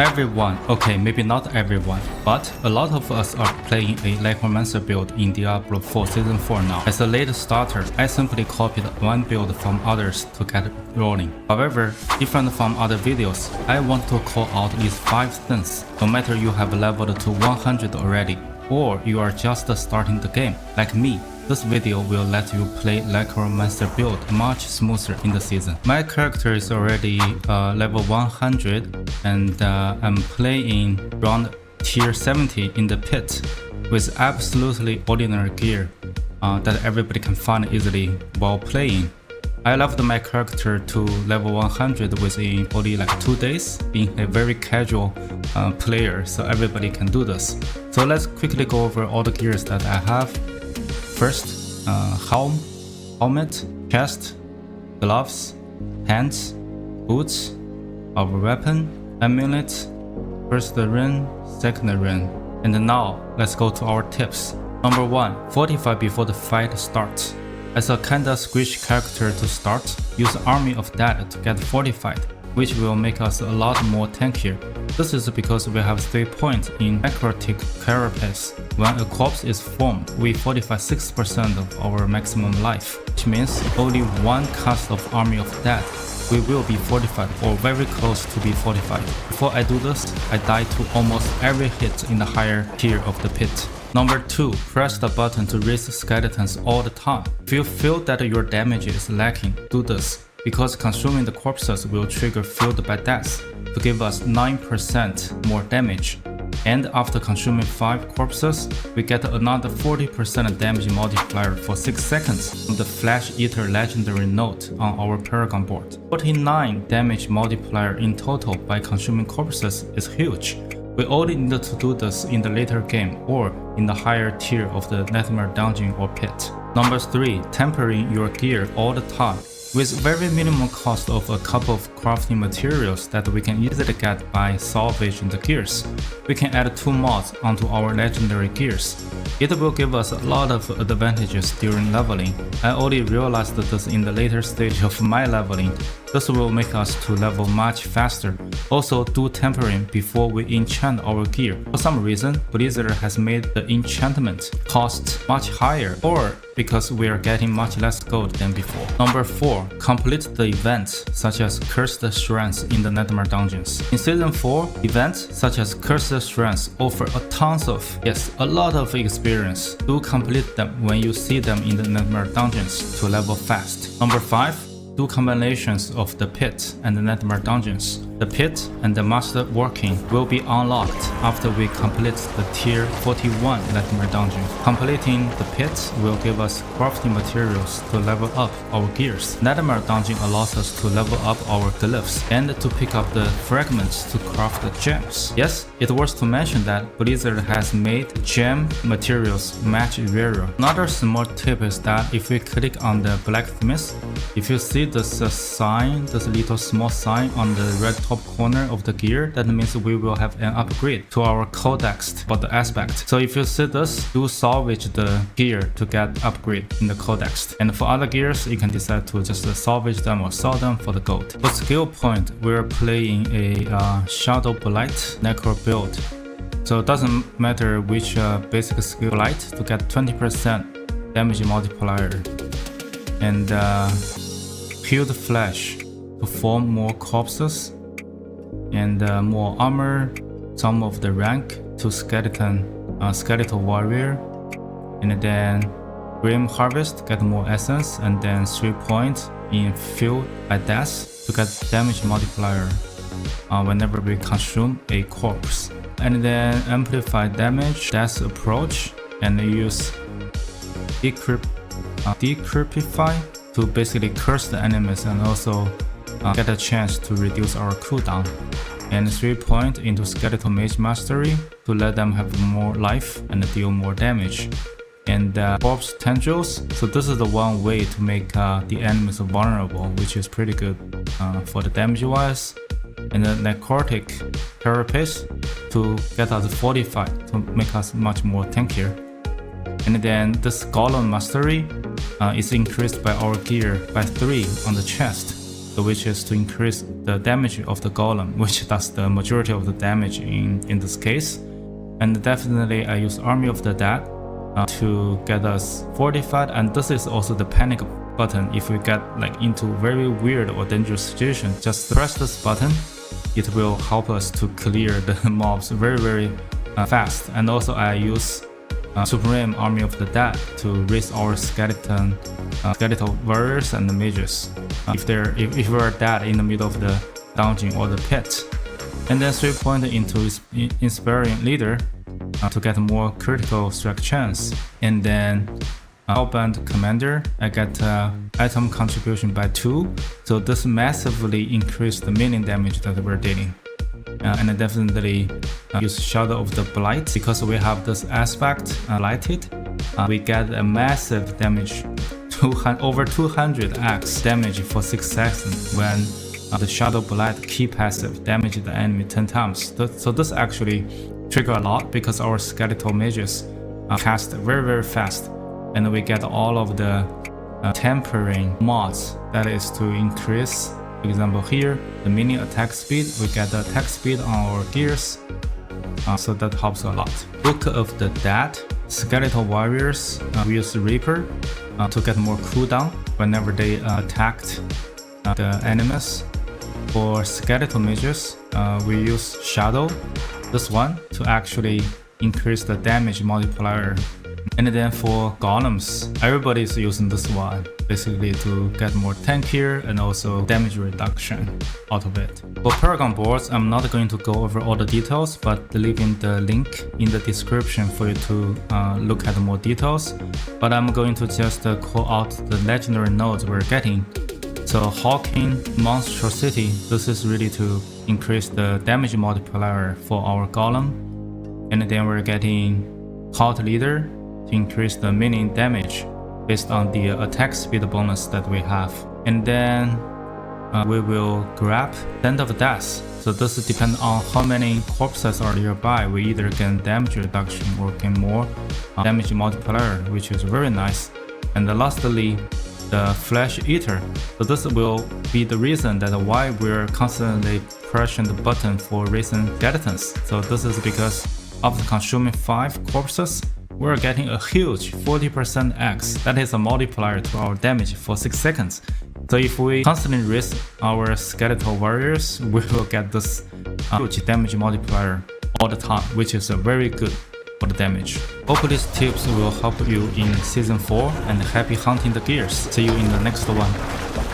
Everyone, okay, maybe not everyone, but a lot of us are playing a Necromancer build in Diablo 4 Season 4 now. As a late starter, I simply copied one build from others to get rolling. However, different from other videos, I want to call out these 5 things. No matter you have leveled to 100 already, or you are just starting the game, like me. This video will let you play Necromancer build much smoother in the season. My character is already level 100 and I'm playing around tier 70 in the pit with absolutely ordinary gear that everybody can find easily while playing. I leveled my character to level 100 within only like 2 days, being a very casual player, so everybody can do this. So let's quickly go over all the gears that I have. First, helmet, chest, gloves, hands, boots, our weapon, amulet, first ring, second ring. And now, let's go to our tips. Number 1, fortify before the fight starts. As a kinda squish character to start, use army of that to get fortified, which will make us a lot more tankier. This is because we have 3 points in necrotic carapace. When a corpse is formed, we fortify 6% of our maximum life, which means only one cast of army of that we will be fortified or very close to be fortified. Before I do this, I die to almost every hit in the higher tier of the pit. Number 2, press the button to raise skeletons all the time. If you feel that your damage is lacking, do this, because consuming the corpses will trigger Fueled by Death to give us 9% more damage. And after consuming 5 corpses, we get another 40% damage multiplier for 6 seconds from the Flesh Eater legendary note on our Paragon board. 49 damage multiplier in total by consuming corpses is huge. We only need to do this in the later game or in the higher tier of the Nightmare Dungeon or pit. Number 3, tempering your gear all the time. With very minimum cost of a couple of crafting materials that we can easily get by salvaging the gears, we can add 2 mods onto our legendary gears. It will give us a lot of advantages during leveling. I only realized this in the later stage of my leveling. This will make us to level much faster. Also, do tempering before we enchant our gear. For some reason, Blizzard has made the enchantment cost much higher, or because we are getting much less gold than before. Number 4, complete the events such as Cursed Shrines in the Nightmare Dungeons. In Season 4, events such as Cursed Shrines offer a lot of experience. Do complete them when you see them in the Nightmare Dungeons to level fast. Number 5, do combinations of the pit and the Nightmare Dungeons. The pit and the master working will be unlocked after we complete the tier 41 Nightmare Dungeon. Completing the pit will give us crafting materials to level up our gears. Nightmare Dungeon allows us to level up our glyphs and to pick up the fragments to craft the gems. Yes, it's worth to mention that Blizzard has made gem materials much rarer. Another small tip is that if we click on the blacksmith, if you see this sign, this little small sign on the red top corner of the gear, that means we will have an upgrade to our codex for the aspect. So if you see this, do salvage the gear to get upgrade in the codex. And for other gears, you can decide to just salvage them or sell them for the gold. For skill point, we're playing a Shadow Blight Necro build. So it doesn't matter which basic skill blight to get 20% damage multiplier. And Peeled Flesh to form more corpses, and more armor, some of the rank to skeletal warrior, and then Grim Harvest get more essence, and then 3 points in Fueled by Death to get damage multiplier whenever we consume a corpse, and then amplify damage, death approach, and use decrepify to basically curse the enemies and also get a chance to reduce our cooldown, and 3 points into Skeletal Mage Mastery to let them have more life and deal more damage, and Corpse Tendrils. So this is the one way to make the enemies vulnerable, which is pretty good for the damage wise, and the Necrotic Carapace to get us fortified to make us much more tankier. And then this Golem Mastery is increased by our gear by 3 on the chest. so which is to increase the damage of the golem, which does the majority of the damage in this case. And definitely I use Army of the Dead to get us fortified, and this is also the panic button. If we get like into very weird or dangerous situation, just press this button. It will help us to clear the mobs very fast. And also I use Supreme Army of the Dead to raise our skeletal warriors and the mages if we're dead in the middle of the dungeon or the pit. And then 3 point into Inspiring Leader to get more critical strike chance. And then Hellbound Commander, I get item contribution by 2, so this massively increased the minion damage that we're dealing. And I definitely use Shadow of the Blight because we have this aspect lighted. We get a massive damage, over 200x damage for 6 seconds when the Shadow Blight key passive damages the enemy 10 times. So this actually trigger a lot because our skeletal mages cast very fast, and we get all of the tempering mods, that is to increase, for example here, the minion attack speed. We get the attack speed on our gears, so that helps a lot. Book of the Dead, skeletal warriors, we use Reaper to get more cooldown whenever they attacked the enemies. For skeletal mages, we use Shadow, this one, to actually increase the damage multiplier. And then for golems, everybody is using this one basically to get more tankier and also damage reduction out of it. For Paragon boards, I'm not going to go over all the details, but leaving the link in the description for you to look at more details. But I'm going to just call out the legendary nodes we're getting. So Hawking Monstrosity, this is really to increase the damage multiplier for our golem. And then we're getting Cult Leader to increase the minion damage based on the attack speed bonus that we have. And then we will grab Sand of Death. So this depends on how many corpses are nearby. We either gain damage reduction or gain more damage multiplier, which is very nice. And lastly, the Flesh Eater. So this will be the reason that why we're constantly pressing the button for raising skeletons. So this is because after consuming 5 corpses, we're getting a huge 40% X. That is a multiplier to our damage for 6 seconds. So if we constantly raise our skeletal warriors, we will get this huge damage multiplier all the time, which is very good for the damage. Hope these tips will help you in Season 4, and happy hunting the gears. See you in the next one.